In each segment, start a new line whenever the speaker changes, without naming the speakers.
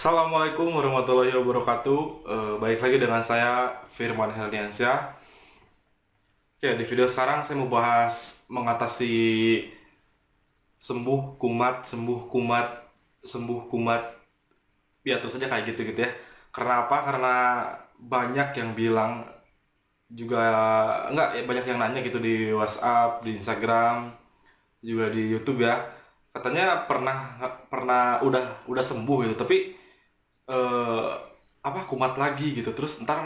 Assalamualaikum warahmatullahi wabarakatuh. Baik lagi dengan saya Firman Heldiansyah. Oke, di video sekarang saya mau bahas mengatasi sembuh kumat, sembuh kumat, sembuh kumat. Ya terus saja kayak gitu ya. Karena apa? Karena banyak yang bilang juga enggak ya, banyak yang nanya gitu di WhatsApp, di Instagram, juga di YouTube ya. Katanya pernah pernah udah sembuh gitu, tapi eh apa kumat lagi gitu, terus ntar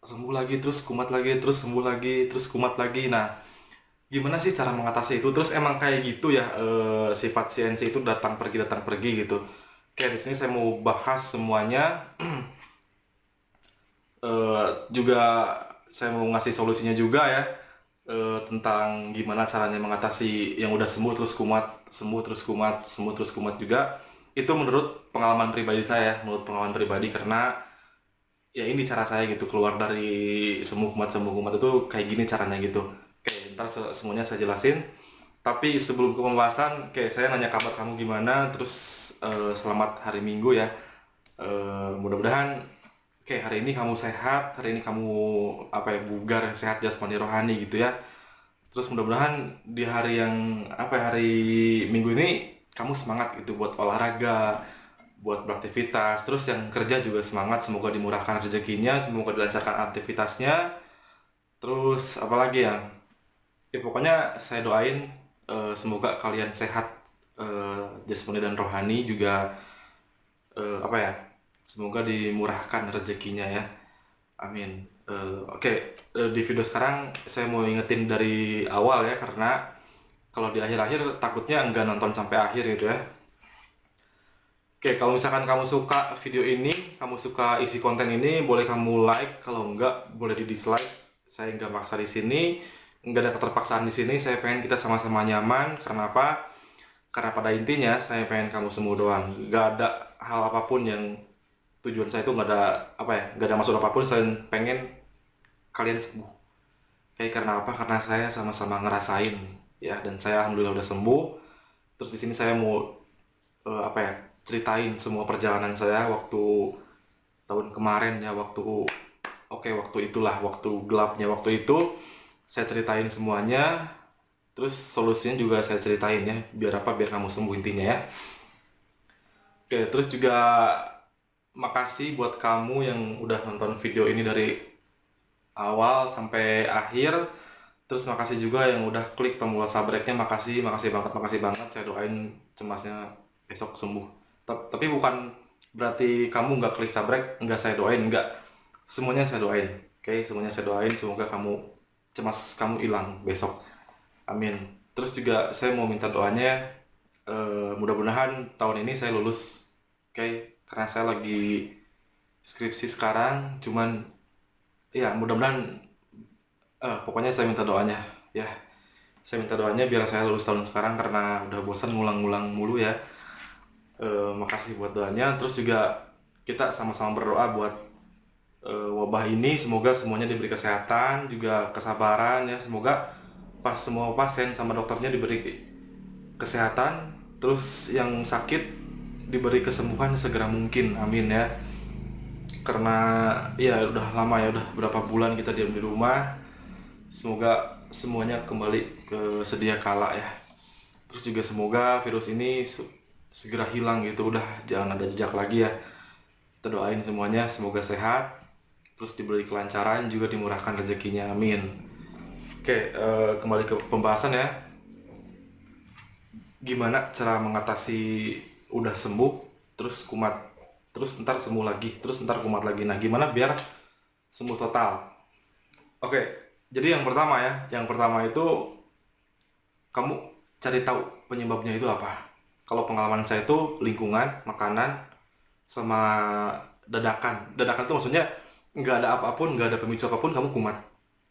sembuh lagi, terus kumat lagi, terus sembuh lagi, terus kumat lagi. Nah, gimana sih cara mengatasi itu? Terus emang kayak gitu ya, sifat CNC itu datang pergi gitu. Oke, di sini saya mau bahas semuanya. Juga saya mau ngasih solusinya juga ya, tentang gimana caranya mengatasi yang udah sembuh terus kumat, sembuh terus kumat, sembuh terus kumat juga. Itu menurut pengalaman pribadi saya, menurut pengalaman pribadi, karena ya ini cara saya gitu keluar dari sembuh kumat itu kayak gini caranya gitu. Oke, ntar semuanya saya jelasin. Tapi sebelum ke pembahasan, oke, saya nanya kabar kamu gimana, terus selamat hari Minggu ya. Mudah-mudahan oke, hari ini kamu sehat, hari ini kamu apa ya, bugar, sehat jasmani rohani gitu ya. Terus mudah-mudahan di hari yang apa ya, hari Minggu ini kamu semangat gitu buat olahraga, buat beraktivitas. Terus yang kerja juga semangat, semoga dimurahkan rezekinya, semoga dilancarkan aktivitasnya. Terus apalagi ya? Ya pokoknya saya doain semoga kalian sehat, jasmani dan rohani juga, apa ya? Semoga dimurahkan rezekinya ya. Amin. Oke, di video sekarang saya mau ingetin dari awal ya, karena kalau di akhir-akhir takutnya nggak nonton sampai akhir gitu ya. Oke, kalau misalkan kamu suka video ini, kamu suka isi konten ini, boleh kamu like. Kalau enggak, boleh di dislike. Saya nggak maksa di sini, nggak ada keterpaksaan di sini. Saya pengen kita sama-sama nyaman. Karena apa? Karena pada intinya saya pengen kamu sembuh doang. Nggak ada hal apapun yang tujuan saya itu nggak ada apa ya, nggak ada maksud apapun. Saya pengen kalian sembuh. Oke, karena apa? Karena saya sama-sama ngerasain ya, dan saya alhamdulillah udah sembuh. Terus di sini saya mau apa ya, ceritain semua perjalanan saya waktu tahun kemarin ya, waktu itulah, waktu gelapnya waktu itu saya ceritain semuanya. Terus solusinya juga saya ceritain ya, biar apa, biar kamu sembuh intinya ya. Oke, terus juga makasih buat kamu yang udah nonton video ini dari awal sampai akhir. Terus makasih juga yang udah klik tombol subscribe-nya, makasih, makasih banget. Saya doain cemasnya besok sembuh. Tapi bukan berarti kamu nggak klik subscribe, nggak saya doain, nggak. Semuanya saya doain. Oke, semuanya saya doain. Semoga kamu cemas kamu hilang besok. Amin. Terus juga saya mau minta doanya, mudah-mudahan tahun ini saya lulus. Oke, karena saya lagi skripsi sekarang, cuman ya mudah-mudahan, pokoknya saya minta doanya ya. Saya minta doanya biar saya lulus tahun sekarang, karena udah bosan ngulang-ngulang mulu ya. Makasih buat doanya. Terus juga kita sama-sama berdoa buat wabah ini, semoga semuanya diberi kesehatan juga kesabaran ya. Semoga pas semua pasien sama dokternya diberi kesehatan, terus yang sakit diberi kesembuhan segera mungkin, amin ya. Karena ya udah lama ya, udah berapa bulan kita diam di rumah. Semoga semuanya kembali ke sedia kala ya. Terus juga semoga virus ini segera hilang gitu, udah jangan ada jejak lagi ya. Kita doain semuanya semoga sehat, terus diberi kelancaran juga dimurahkan rezekinya, amin. Oke, kembali ke pembahasan ya. Gimana cara mengatasi udah sembuh terus kumat, terus ntar sembuh lagi, terus ntar kumat lagi. Nah, gimana biar sembuh total? Oke, jadi yang pertama itu kamu cari tahu penyebabnya itu apa. Kalau pengalaman saya itu lingkungan, makanan, sama dadakan itu maksudnya nggak ada apapun, nggak ada pemicu apapun kamu kumat.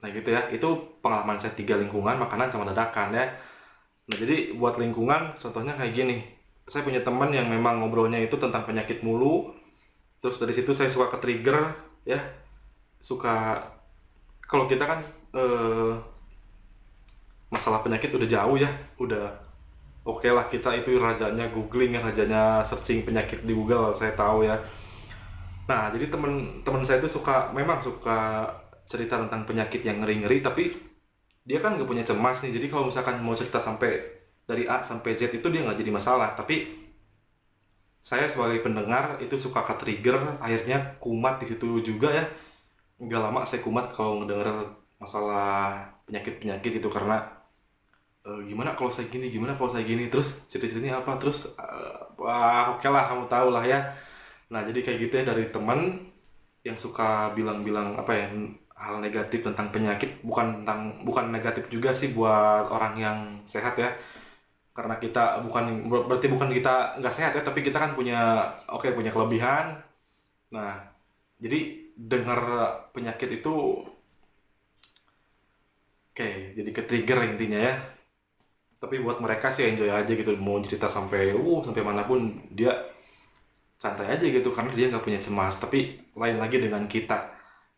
Nah gitu ya, itu pengalaman saya, tiga: lingkungan, makanan, sama dadakan ya. Nah jadi buat lingkungan, contohnya kayak gini. Saya punya teman yang memang ngobrolnya itu tentang penyakit mulu. Terus dari situ saya suka ke trigger ya, suka, kalau kita kan masalah penyakit udah jauh ya, udah oke lah, kita itu rajanya googling, rajanya searching penyakit di Google, saya tahu ya. Nah, jadi temen-temen saya itu memang suka cerita tentang penyakit yang ngeri-ngeri, tapi dia kan nggak punya cemas nih. Jadi kalau misalkan mau cerita sampai dari A sampai Z itu dia nggak jadi masalah. Tapi saya sebagai pendengar itu suka ke trigger, akhirnya kumat di situ juga ya. Nggak lama saya kumat kalau ngedenger masalah penyakit-penyakit itu, karena gimana kalau saya gini, gimana kalau saya gini, terus ciri-cirinya apa, terus wah oke lah kamu tahu lah ya. Nah, jadi kayak gitu ya, dari teman yang suka bilang-bilang apa ya, hal negatif tentang penyakit, bukan negatif juga sih buat orang yang sehat ya, karena kita berarti bukan kita nggak sehat ya, tapi kita kan punya kelebihan. Nah, jadi dengar penyakit itu oke, jadi ke trigger intinya ya. Tapi buat mereka sih enjoy aja gitu, mau cerita sampai manapun dia santai aja gitu, karena dia nggak punya cemas. Tapi lain lagi dengan kita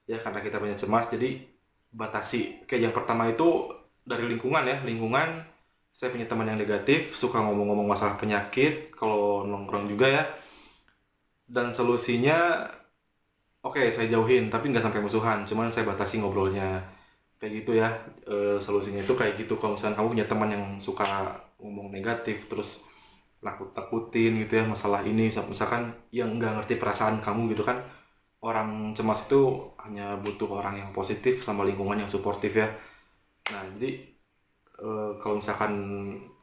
ya, karena kita punya cemas, jadi batasi. Kayak yang pertama itu dari lingkungan ya, lingkungan. Saya punya teman yang negatif, suka ngomong-ngomong masalah penyakit kalau nongkrong juga ya. Dan solusinya, oke, saya jauhin, tapi nggak sampai musuhan, cuman saya batasi ngobrolnya. Kayak gitu ya. Solusinya itu kayak gitu. Kalau misalkan kamu punya teman yang suka ngomong negatif, terus nakut-nakutin gitu ya masalah ini, misalkan yang nggak ngerti perasaan kamu gitu kan. Orang cemas itu hanya butuh orang yang positif sama lingkungan yang suportif ya. Nah, jadi kalau misalkan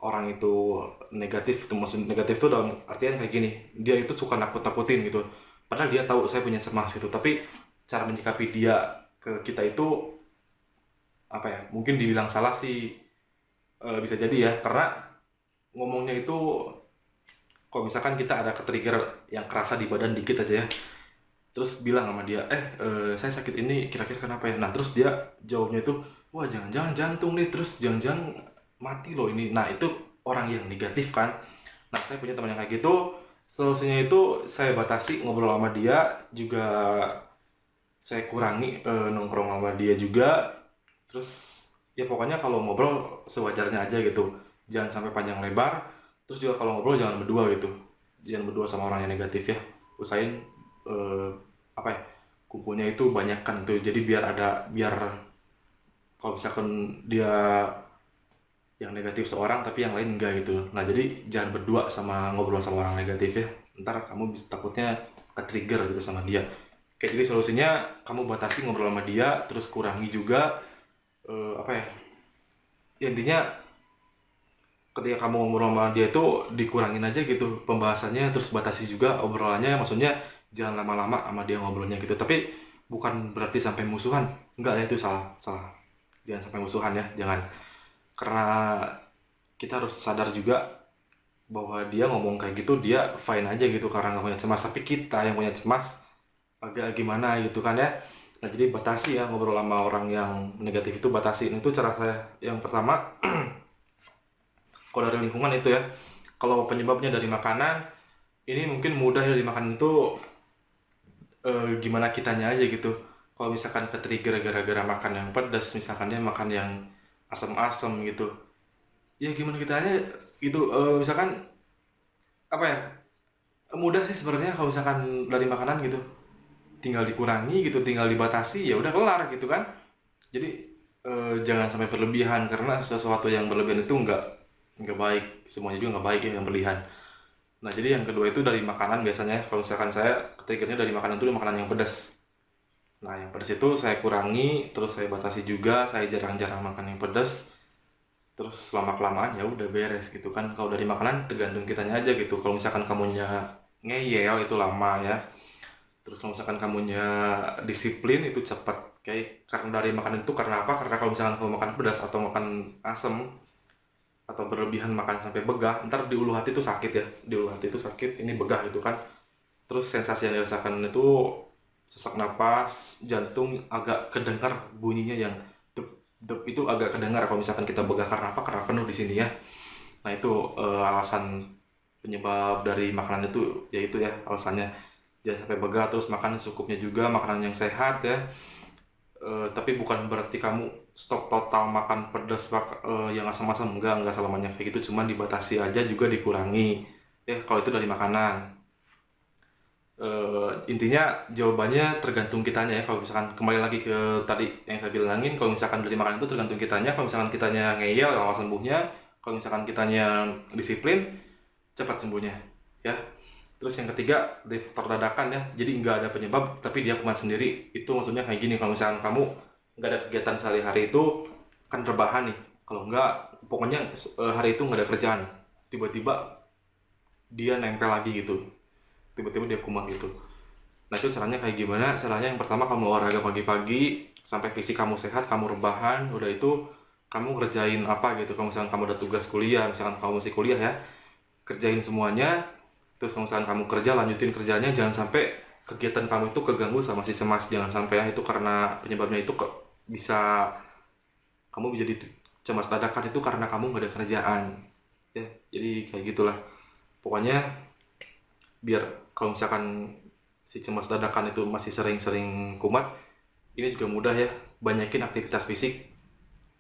orang itu negatif, itu maksud negatif itu dalam artian kayak gini, dia itu suka nakut-nakutin gitu, padahal dia tahu saya punya cemas gitu, tapi cara menyikapi dia ke kita itu apa ya, mungkin dibilang salah sih, bisa jadi ya, karena ngomongnya itu kalau misalkan kita ada ke-trigger yang kerasa di badan dikit aja ya, terus bilang sama dia, saya sakit ini kira-kira kenapa ya. Nah, terus dia jawabnya itu, wah jangan-jangan jantung nih, terus jangan-jangan mati loh ini. Nah, itu orang yang negatif kan. Nah, saya punya teman yang kayak gitu, solusinya itu saya batasi ngobrol sama dia juga, saya kurangi nongkrong sama dia juga. Terus ya pokoknya kalau ngobrol sewajarnya aja gitu, jangan sampai panjang lebar. Terus juga kalau ngobrol jangan berdua gitu, jangan berdua sama orang yang negatif ya. Usahain eh, apa ya, kumpulnya itu banyak kan tuh, jadi biar kalau misalkan dia yang negatif seorang tapi yang lain enggak gitu. Nah, jadi jangan berdua sama ngobrol sama orang negatif ya, ntar kamu bisa takutnya ke trigger gitu sama dia. Kayak jadi solusinya kamu batasi ngobrol sama dia, terus kurangi juga apa ya, ya intinya ketika kamu ngobrol sama dia itu dikurangin aja gitu pembahasannya, terus batasi juga obrolannya, maksudnya jangan lama-lama sama dia ngobrolnya gitu. Tapi bukan berarti sampai musuhan, enggak ya, itu salah salah, jangan sampai musuhan ya, jangan. Karena kita harus sadar juga bahwa dia ngomong kayak gitu dia fine aja gitu karena nggak punya cemas, tapi kita yang punya cemas agak gimana gitu kan ya. Nah, jadi batasi ya ngobrol sama orang yang negatif itu, batasi. Itu cara saya yang pertama. Kalau dari lingkungan itu ya, kalau penyebabnya dari makanan, ini mungkin mudah ya, dari makanan itu gimana kitanya aja gitu. Kalau misalkan ke trigger gara-gara makan yang pedas, misalkan dia makan yang asam-asam gitu, ya gimana kitanya gitu. Misalkan apa ya, mudah sih sebenarnya kalau misalkan dari makanan gitu, tinggal dikurangi gitu, tinggal dibatasi, ya udah kelar gitu kan. Jadi jangan sampai berlebihan, karena sesuatu yang berlebihan itu nggak baik, semuanya juga nggak baik ya yang berlebihan. Nah, jadi yang kedua itu dari makanan biasanya. Kalau misalkan saya triggernya dari makanan itu makanan yang pedas. Nah, yang pedas itu saya kurangi, terus saya batasi juga, saya jarang-jarang makan yang pedas. Terus lama kelamaan ya udah beres gitu kan. Kalau dari makanan tergantung kitanya aja gitu. Kalau misalkan kamunya ngeyel itu lama ya. Terus kalau misalkan kamunya disiplin itu cepat. Kayak karena dari makanan itu, karena apa? Karena kalau misalkan kamu makan pedas atau makan asam atau berlebihan makan sampai begah, ntar di ulu hati itu sakit ya, di ulu hati itu sakit, ini begah gitu kan. Terus sensasi yang dirasakan itu sesak napas, jantung agak kedengar bunyinya yang dep dep, itu agak kedengar kalau misalkan kita begah. Karena apa? Karena penuh di sini ya. Nah, itu alasan penyebab dari makanan itu, yaitu ya alasannya, jangan sampai begah. Terus makan secukupnya juga, makanan yang sehat ya. Tapi bukan berarti kamu stop total makan pedas, yang asam-asam, enggak selamanya kayak gitu, cuman dibatasi aja juga dikurangi ya kalau itu dari makanan. Intinya jawabannya tergantung kitanya ya. Kalau misalkan kembali lagi ke tadi yang saya bilangin, kalau misalkan dari makan itu tergantung kitanya. Kalau misalkan kitanya ngeyel, lama sembuhnya. Kalau misalkan kitanya disiplin, cepat sembuhnya ya. Terus yang ketiga dari faktor dadakan ya, jadi nggak ada penyebab tapi dia kumat sendiri. Itu maksudnya kayak gini, kalau misalkan kamu nggak ada kegiatan sehari-hari itu kan rebahan nih, kalau nggak pokoknya hari itu nggak ada kerjaan, tiba-tiba dia nempel lagi gitu, tiba-tiba dia kumat gitu. Nah itu caranya kayak gimana? Caranya yang pertama kamu olahraga pagi-pagi sampai fisik kamu sehat, kamu rebahan, udah itu kamu ngerjain apa gitu. Kalau misalkan kamu ada tugas kuliah, misalkan kamu masih kuliah ya, kerjain semuanya. Terus kalau misalkan kamu kerja, lanjutin kerjanya, jangan sampai kegiatan kamu itu keganggu sama si cemas, jangan sampai ya. Itu karena penyebabnya itu bisa kamu menjadi cemas dadakan itu karena kamu nggak ada kerjaan ya. Jadi kayak gitulah pokoknya. Biar kalau misalkan si cemas dadakan itu masih sering-sering kumat, ini juga mudah ya, banyakin aktivitas fisik,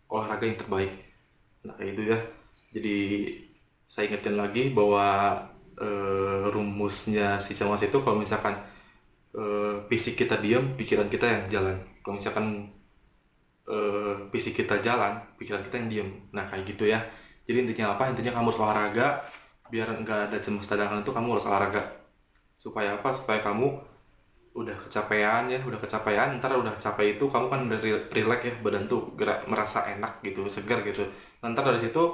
olahraga yang terbaik. Nah kayak gitu ya. Jadi saya ingetin lagi bahwa rumusnya si cemas itu kalau misalkan fisik kita diam, pikiran kita yang jalan. Kalau misalkan fisik kita jalan, pikiran kita yang diem. Nah kayak gitu ya. Jadi intinya apa? Intinya kamu harus olahraga biar nggak ada cemas dadakan. Itu kamu harus olahraga supaya apa? Supaya kamu udah kecapean ya, udah kecapean, ntar udah capek itu kamu kan udah relax ya, badan tuh gerak merasa enak gitu, segar gitu. Ntar dari situ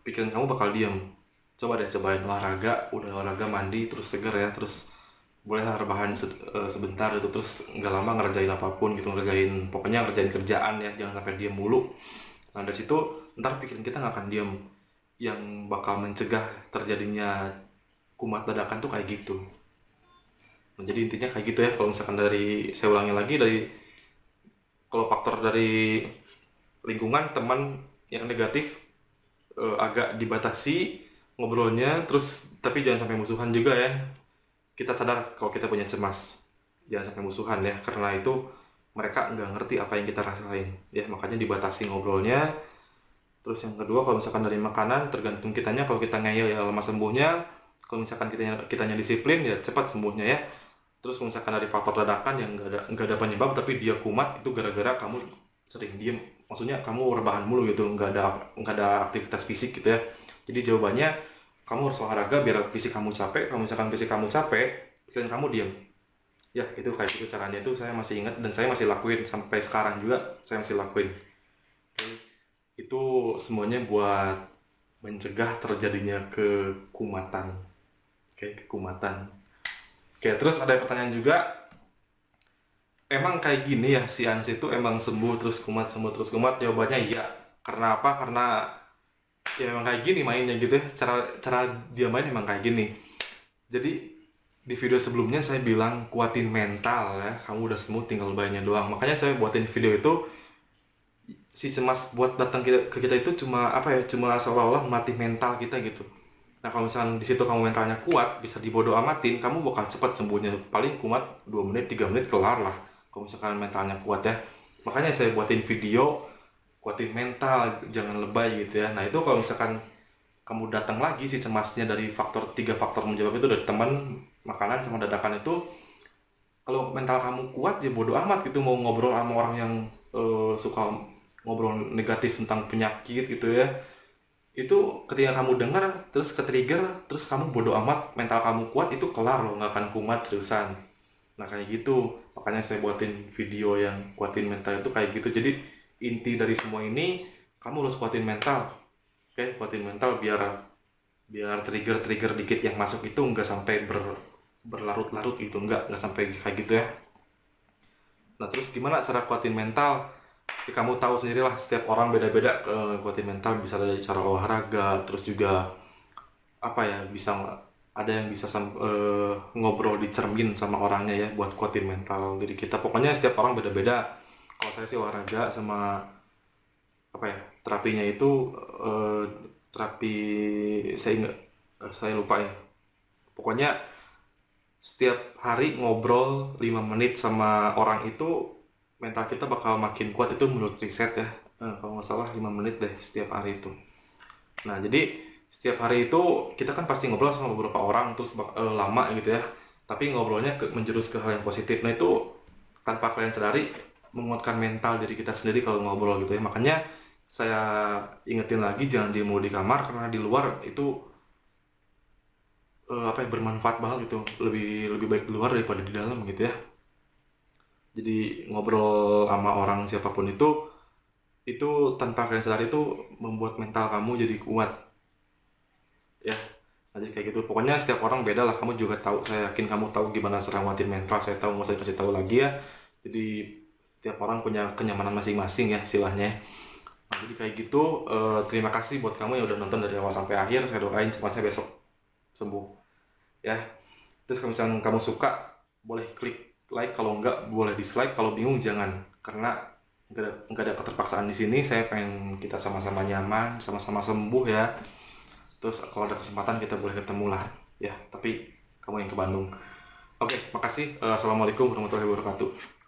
pikiran kamu bakal diem. Coba deh cobain olahraga, udah olahraga mandi terus segar ya, terus bolehlah rebahan sebentar itu, terus nggak lama ngerjain apapun gitu, pokoknya ngerjain kerjaan ya, jangan sampai diem mulu. Nah dari situ ntar pikiran kita nggak akan diem, yang bakal mencegah terjadinya kumat dadakan tuh kayak gitu. Nah, jadi intinya kayak gitu ya. Kalau misalkan dari, saya ulangi lagi, dari kalau faktor dari lingkungan, teman yang negatif agak dibatasi ngobrolnya, terus tapi jangan sampai musuhan juga ya. Kita sadar kalau kita punya cemas, jangan sampai musuhan ya, karena itu mereka nggak ngerti apa yang kita rasain ya, makanya dibatasi ngobrolnya. Terus yang kedua, kalau misalkan dari makanan tergantung kitanya. Kalau kita ngeyel ya lama sembuhnya, kalau misalkan kitanya disiplin ya cepat sembuhnya ya. Terus kalau misalkan dari faktor dadakan yang nggak ada penyebab tapi dia kumat, itu gara-gara kamu sering diem, maksudnya kamu rebahan mulu gitu, nggak ada aktivitas fisik gitu ya. Jadi jawabannya kamu harus olahraga biar fisik kamu capek. Kalau misalkan fisik kamu capek, pikiran kamu diem ya. Itu kayak gitu caranya, itu saya masih ingat dan saya masih lakuin sampai sekarang juga, saya masih lakuin. Itu semuanya buat mencegah terjadinya kekumatan. Oke, kekumatan. Oke, terus ada pertanyaan juga, emang kayak gini ya si Ans itu emang sembuh terus kumat, sembuh terus kumat? Jawabannya iya. Karena apa? Karena ya memang kayak gini mainnya gitu ya, cara cara dia main emang kayak gini. Jadi di video sebelumnya saya bilang kuatin mental ya, kamu udah sembuh tinggal bayinya doang. Makanya saya buatin video itu, si cemas buat datang ke kita itu cuma apa ya, cuma seolah-olah melatih mental kita gitu. Nah kalau misalnya di situ kamu mentalnya kuat, bisa dibodo amatin, kamu bakal cepat sembuhnya. Paling kumat 2 menit 3 menit kelar lah kalau misalkan mentalnya kuat ya. Makanya saya buatin video kuatin mental, jangan lebay gitu ya. Nah itu kalau misalkan kamu datang lagi si cemasnya dari tiga faktor menjawab itu, dari teman, makanan, sama dadakan itu, kalau mental kamu kuat ya bodo amat gitu mau ngobrol sama orang yang suka ngobrol negatif tentang penyakit gitu ya. Itu ketika kamu dengar terus ke trigger, terus kamu bodo amat, mental kamu kuat, itu kelar loh, nggak akan kumat terusan. Nah kayak gitu, makanya saya buatin video yang kuatin mental itu kayak gitu. Jadi inti dari semua ini, kamu harus kuatin mental. Oke, kuatin mental biar biar trigger-trigger dikit yang masuk itu nggak sampai berlarut-larut gitu, nggak sampai kayak gitu ya. Nah terus gimana cara kuatin mental? Ya, kamu tahu sendirilah, setiap orang beda-beda. Kuatin mental bisa dari cara olahraga, terus juga apa ya, bisa ada yang bisa ngobrol di cermin sama orangnya ya buat kuatin mental diri kita. Pokoknya setiap orang beda-beda. Kalau saya sih olahraga, sama apa ya, terapinya itu terapi, saya lupa ya. Pokoknya setiap hari ngobrol 5 menit sama orang itu, mental kita bakal makin kuat, itu menurut riset ya. Kalau nggak salah 5 menit deh setiap hari itu. Nah jadi setiap hari itu kita kan pasti ngobrol sama beberapa orang terus lama gitu ya. tapi ngobrolnya menjurus ke hal yang positif. Nah itu tanpa kalian sadari menguatkan mental diri kita sendiri kalau ngobrol gitu ya. Makanya saya ingetin lagi, jangan diem mulu di kamar, karena di luar itu bermanfaat banget gitu, lebih lebih baik di luar daripada di dalam gitu ya. Jadi ngobrol sama orang siapapun itu tanpa kalian sadari itu membuat mental kamu jadi kuat ya. Nah, jadi kayak gitu, pokoknya setiap orang beda lah. Kamu juga tahu, saya yakin kamu tahu gimana cara nguatin mental. Saya tahu, nggak usah kasih tahu lagi ya. Jadi tiap orang punya kenyamanan masing-masing ya istilahnya. Nah, jadi kayak gitu. Terima kasih buat kamu yang udah nonton dari awal sampai akhir. Saya doain cepat saya besok sembuh ya. Terus kalau misalnya kamu suka, boleh klik like, kalau enggak boleh dislike, kalau bingung jangan, karena nggak ada keterpaksaan di sini. Saya pengen kita sama-sama nyaman, sama-sama sembuh ya. Terus kalau ada kesempatan kita boleh ketemu lah ya, tapi kamu yang ke Bandung. Oke, makasih. Assalamualaikum warahmatullahi wabarakatuh.